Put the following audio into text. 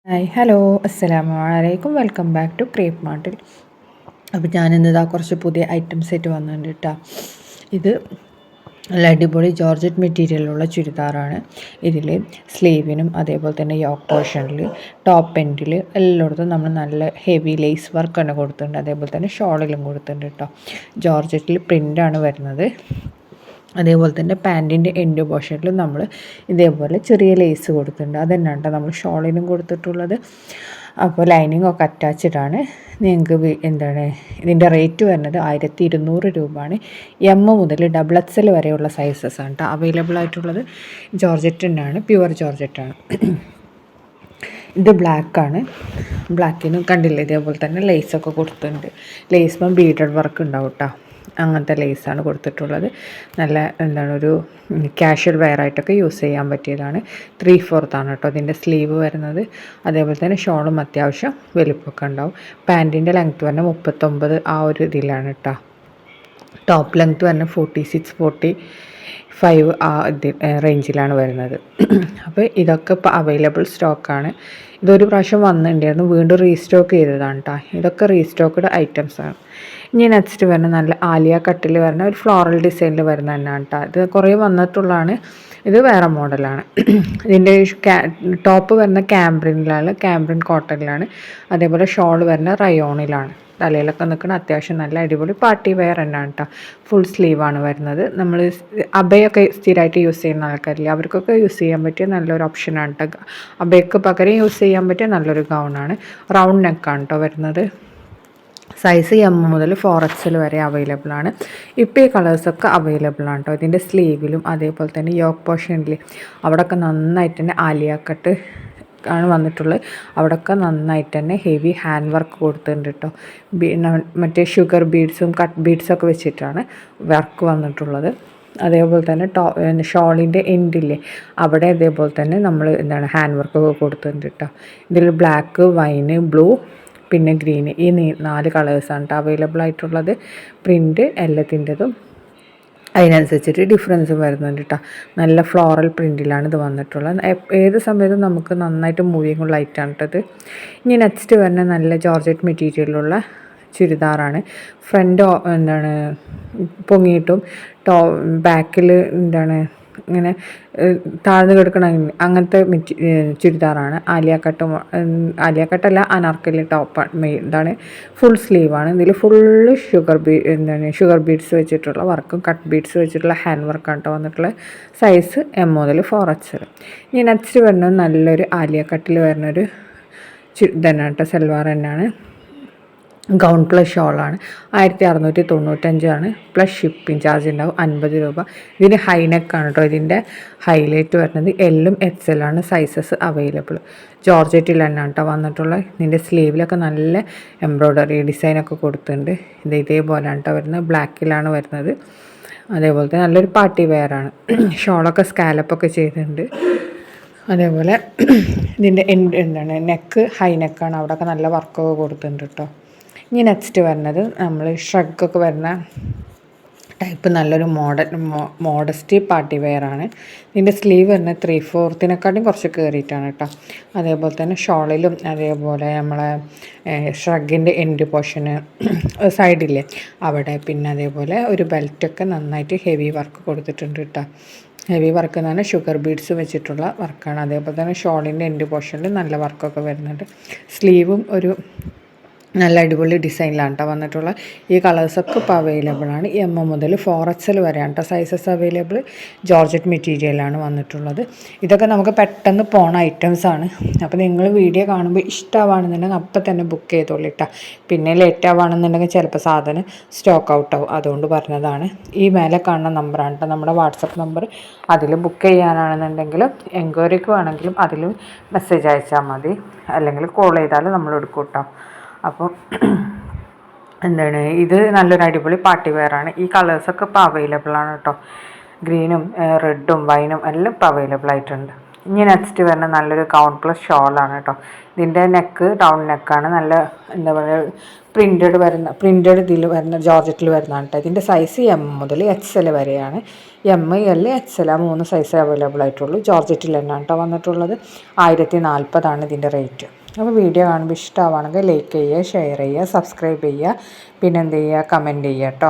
Hi hello അസ്സലാമു അലൈക്കും welcome back to crepe മാർട്ടിൽ. അപ്പോൾ ഞാനിന്നിതാ കുറച്ച് പുതിയ ഐറ്റംസ് ആയിട്ട് വന്നിട്ടുണ്ട് കേട്ടോ. ഇത് നല്ല അടിപൊളി ജോർജറ്റ് മെറ്റീരിയലുള്ള ചുരിദാറാണ്. ഇതിൽ സ്ലീവിനും അതേപോലെ തന്നെ യോക്ക് പോർഷനിൽ ടോപ്പ് എൻഡിൽ എല്ലായിടത്തും നമ്മൾ നല്ല ഹെവി ലേസ് വർക്ക് തന്നെ കൊടുത്തിട്ടുണ്ട്. അതേപോലെ തന്നെ ഷോളിലും കൊടുത്തിട്ടുണ്ട് കേട്ടോ. ജോർജറ്റിൽ പ്രിൻ്റാണ് വരുന്നത്. അതേപോലെ തന്നെ പാൻറ്റിൻ്റെ എൻഡ് പോർഷനിലും നമ്മൾ ഇതേപോലെ ചെറിയ ലേസ് കൊടുത്തിട്ടുണ്ട്. അതുതന്നെയാണ് കേട്ടോ നമ്മൾ ഷോളിനും കൊടുത്തിട്ടുള്ളത്. അപ്പോൾ ലൈനിങ് ഒക്കെ അറ്റാച്ച്ഡാണ്. നിങ്ങൾക്ക് ഇതിൻ്റെ റേറ്റ് വരുന്നത് 1200 രൂപയാണ്. എം മുതൽ XXL വരെയുള്ള സൈസസ് ആണ് കേട്ടോ അവൈലബിൾ ആയിട്ടുള്ളത്. ജോർജറ്റിനാണ്, പ്യുവർ ജോർജറ്റാണ്. ഇത് ബ്ലാക്കാണ്. ബ്ലാക്കിന് കണ്ടില്ലേ ഇതേപോലെ തന്നെ ലേസൊക്കെ കൊടുത്തിട്ടുണ്ട്. ലേസ്മ ബീഡഡ് വർക്ക് ഉണ്ടാവും കേട്ടോ. അങ്ങനത്തെ ലേസാണ് കൊടുത്തിട്ടുള്ളത്. നല്ല ഒരു കാഷ്വൽ വെയറായിട്ടൊക്കെ യൂസ് ചെയ്യാൻ പറ്റിയതാണ്. 3/4 കേട്ടോ ഇതിൻ്റെ സ്ലീവ് വരുന്നത്. അതേപോലെ തന്നെ ഷോളും അത്യാവശ്യം വലിപ്പമൊക്കെ ഉണ്ടാവും. പാൻറ്റിൻ്റെ ലെങ്ത്ത് പറഞ്ഞാൽ 39 ആ ഒരു ഇതിലാണ് കേട്ടോ. ടോപ്പ് ലെങ്ത്ത് പറഞ്ഞാൽ 46-45 ആ റേഞ്ചിലാണ് വരുന്നത്. അപ്പോൾ ഇതൊക്കെ ഇപ്പോൾ അവൈലബിൾ സ്റ്റോക്കാണ്. ഇതൊരു പ്രാവശ്യം വന്നിട്ടുണ്ടായിരുന്നു, വീണ്ടും റീസ്റ്റോക്ക് ചെയ്തതാണ് കേട്ടോ. ഇതൊക്കെ റീസ്റ്റോക്ക്ഡ് ഐറ്റംസാണ്. ഇനി നെക്സ്റ്റ് വരുന്ന നല്ല ആലിയ കട്ടിൽ വരുന്ന ഒരു ഫ്ലോറൽ ഡിസൈനിൽ വരുന്ന തന്നെയാണ് കേട്ടോ. ഇത് കുറേ വന്നിട്ടുള്ളതാണ്. ഇത് വേറെ മോഡലാണ്. ഇതിൻ്റെ ടോപ്പ് വരുന്ന ക്യാമ്പ്രിൻ കോട്ടണിലാണ്. അതേപോലെ ഷോൾ വരുന്ന റയോണിലാണ്. തലയിലൊക്കെ നിൽക്കുന്ന അത്യാവശ്യം നല്ല അടിപൊളി പാർട്ടി വെയർ തന്നെയാണ് കേട്ടോ. ഫുൾ സ്ലീവാണ് വരുന്നത്. നമ്മൾ അബയൊക്കെ സ്ഥിരമായിട്ട് യൂസ് ചെയ്യുന്ന ആൾക്കാരില്ല, അവർക്കൊക്കെ യൂസ് ചെയ്യാൻ പറ്റിയ നല്ലൊരു ഓപ്ഷനാണ് കേട്ടോ. അബയ്ക്ക് പകരം യൂസ് ചെയ്യാൻ പറ്റിയ നല്ലൊരു ഗൗണാണ്. റൗണ്ട് നെക്കാണ് കേട്ടോ വരുന്നത്. സൈസ് M മുതൽ 4XL വരെ അവൈലബിൾ ആണ്. ഇപ്പോൾ ഈ കളേഴ്സൊക്കെ അവൈലബിൾ ആണ് കേട്ടോ. ഇതിൻ്റെ സ്ലീവിലും അതേപോലെ തന്നെ യോക്ക് പോർഷനിൽ അവിടെയൊക്കെ നന്നായിട്ട് തന്നെ ആലിയ കട്ട് ആണ് വന്നിട്ടുള്ളത്. അവിടെയൊക്കെ നന്നായിട്ട് തന്നെ ഹെവി ഹാൻഡ് വർക്ക് കൊടുത്തിട്ടുണ്ട് കേട്ടോ. മറ്റേ ഷുഗർ ബീഡ്സും കട്ട് ബീഡ്സൊക്കെ വെച്ചിട്ടാണ് വർക്ക് വന്നിട്ടുള്ളത്. അതേപോലെ തന്നെ ഷോളിൻ്റെ എൻഡില്ലേ അവിടെ അതേപോലെ തന്നെ നമ്മൾ ഹാൻഡ് വർക്കൊക്കെ കൊടുത്തിട്ടുണ്ട് കേട്ടോ. ഇതിൽ ബ്ലാക്ക്, വൈന്, ബ്ലൂ പിന്നെ ഗ്രീന് ഈ 4 കളേഴ്സാണ് കേട്ടോ അവൈലബിൾ ആയിട്ടുള്ളത്. പ്രിൻറ്റ് എല്ലാത്തിൻ്റെതും അതിനനുസരിച്ചിട്ട് ഡിഫറൻസ് വരുന്നുണ്ട് കേട്ടോ. നല്ല ഫ്ലോറൽ പ്രിൻറ്റിലാണ് ഇത് വന്നിട്ടുള്ളത്. ഏത് സമയത്തും നമുക്ക് നന്നായിട്ട് മൂവിങ് ഉള്ള ഐറ്റാണ് കേട്ടത്. ഇനി നെക്സ്റ്റ് വരുന്ന നല്ല ജോർജറ്റ് മെറ്റീരിയലുള്ള ചുരിദാറാണ്. ഫ്രണ്ട് പൊങ്ങിയിട്ടും ബാക്കിൽ ഇങ്ങനെ താഴ്ന്നു കിടക്കണ അങ്ങനത്തെ ചുരിദാറാണ്. ആലിയ കട്ടല്ല, അനാർക്കലി ടോപ്പാണ്. ഫുൾ സ്ലീവാണ്. ഇതിൽ ഫുള്ള് ഷുഗർ ബീഡ്സ് വെച്ചിട്ടുള്ള വർക്കും കട്ട് ബീഡ്സ് വെച്ചിട്ടുള്ള ഹാൻഡ് വർക്കാണ് കേട്ടോ വന്നിട്ടുള്ള. സൈസ് M മുതൽ 4XL. ഇനി നെക്സ്റ്റ് വരുന്നത് നല്ലൊരു ആലിയ കട്ടിൽ വരുന്നൊരു ഇതന്നെയാണ് കേട്ടോ. സൽവാർ തന്നെയാണ്. ഗൗൺ പ്ലസ് ഷോളാണ്. 1695 പ്ലസ് ഷിപ്പിംഗ് ചാർജ് ഉണ്ടാവും 50 രൂപ. ഇതിന് ഹൈനെക്കാണ് കേട്ടോ. ഇതിൻ്റെ ഹൈലൈറ്റ് വരുന്നത് L XL സൈസസ് അവൈലബിൾ. ജോർജറ്റിൽ തന്നെയാണ് കേട്ടോ വന്നിട്ടുള്ളത്. ഇതിൻ്റെ സ്ലീവിലൊക്കെ നല്ല എംബ്രോയ്ഡറി ഡിസൈനൊക്കെ കൊടുത്തിട്ടുണ്ട്. ഇതേപോലെയാണ് കേട്ടോ വരുന്നത്. ബ്ലാക്കിലാണ് വരുന്നത്. അതേപോലെ തന്നെ നല്ലൊരു പാർട്ടി വെയറാണ്. ഷോളൊക്കെ സ്കാലപ്പൊക്കെ ചെയ്തിട്ടുണ്ട്. അതേപോലെ ഇതിൻ്റെ നെക്ക് ഹൈ നെക്കാണ്. അവിടെയൊക്കെ നല്ല വർക്കൊക്കെ കൊടുത്തിട്ടുണ്ട് കേട്ടോ. ഇനി നെക്സ്റ്റ് വരുന്നത് നമ്മൾ ഷ്രഗൊക്കെ വരുന്ന ടൈപ്പ് നല്ലൊരു മോഡസ്റ്റി പാർട്ടി വെയറാണ്. ഇതിൻ്റെ സ്ലീവ് വരുന്നത് 3/4 കുറച്ച് കയറിയിട്ടാണ് കേട്ടോ. അതേപോലെ തന്നെ ഷോളിലും അതേപോലെ നമ്മളെ ഷ്രഗിൻ്റെ എൻഡ് പോർഷന് സൈഡില്ലേ അവിടെ പിന്നെ അതേപോലെ ഒരു ബെൽറ്റൊക്കെ നന്നായിട്ട് ഹെവി വർക്ക് കൊടുത്തിട്ടുണ്ട് കേട്ടോ. ഹെവി വർക്ക് എന്ന് പറഞ്ഞാൽ ഷുഗർ ബീഡ്സ് വെച്ചിട്ടുള്ള വർക്കാണ്. അതേപോലെ തന്നെ ഷോളിൻ്റെ എൻഡ് പോർഷനിൽ നല്ല വർക്കൊക്കെ വരുന്നുണ്ട്. സ്ലീവും ഒരു നല്ല അടിപൊളി ഡിസൈനിലാണ് കേട്ടോ വന്നിട്ടുള്ള. ഈ കളേഴ്സൊക്കെ ഇപ്പോൾ അവൈലബിൾ ആണ്. M മുതൽ 4XL വരെയാണ് കേട്ടോ സൈസസ് അവൈലബിൾ. ജോർജറ്റ് മെറ്റീരിയലാണ് വന്നിട്ടുള്ളത്. ഇതൊക്കെ നമുക്ക് പെട്ടെന്ന് പോണ ഐറ്റംസാണ്. അപ്പോൾ നിങ്ങൾ വീഡിയോ കാണുമ്പോൾ ഇഷ്ടമാണെന്നുണ്ടെങ്കിൽ അപ്പം തന്നെ ബുക്ക് ചെയ്തോളൂ കേട്ടോ. പിന്നെ ലേറ്റ് ആവുകയാണെന്നുണ്ടെങ്കിൽ ചിലപ്പോൾ സാധനം സ്റ്റോക്ക് ഔട്ട് ആവും. അതുകൊണ്ട് പറഞ്ഞതാണ്. ഈ മേലെ കാണുന്ന നമ്പറാണ് കേട്ടോ നമ്മുടെ വാട്സപ്പ് നമ്പർ. അതിൽ ബുക്ക് ചെയ്യാനാണെന്നുണ്ടെങ്കിലും എൻക്വയറിക്ക് വേണമെങ്കിലും അതിൽ മെസ്സേജ് അയച്ചാൽ മതി. അല്ലെങ്കിൽ കോൾ ചെയ്താൽ നമ്മൾ എടുക്കും കേട്ടോ. അപ്പം ഇത് നല്ലൊരു അടിപൊളി പാർട്ടി വെയറാണ്. ഈ കളേഴ്സൊക്കെ ഇപ്പോൾ അവൈലബിൾ ആണ് കേട്ടോ. ഗ്രീനും റെഡും വൈനും എല്ലാം ഇപ്പോൾ അവൈലബിൾ ആയിട്ടുണ്ട്. ഇനി നെക്സ്റ്റ് വരുന്ന നല്ലൊരു ഗൗൺ പ്ലസ് ഷോളാണ് കേട്ടോ. ഇതിൻ്റെ നെക്ക് റൗണ്ട് നെക്കാണ്. നല്ല പ്രിൻറ്റഡ് ഇതിൽ വരുന്ന ജോർജറ്റിൽ വരുന്നതാണ് കേട്ടോ. ഇതിൻ്റെ സൈസ് M മുതൽ XL വരെയാണ്. M, L, XL 3 size available ആയിട്ടുള്ളൂ. ജോർജറ്റിൽ തന്നെയാണ് കേട്ടോ വന്നിട്ടുള്ളത്. 1040 ഇതിൻ്റെ റേറ്റ്. അപ്പോൾ വീഡിയോ കാണുമ്പോൾ ഇഷ്ടമാവുകയാണെങ്കിൽ ലൈക്ക് ചെയ്യുക, ഷെയർ ചെയ്യുക, സബ്സ്ക്രൈബ് ചെയ്യുക, പിന്നെ എന്ത് ചെയ്യുക, കമൻറ്റ് ചെയ്യുക കേട്ടോ.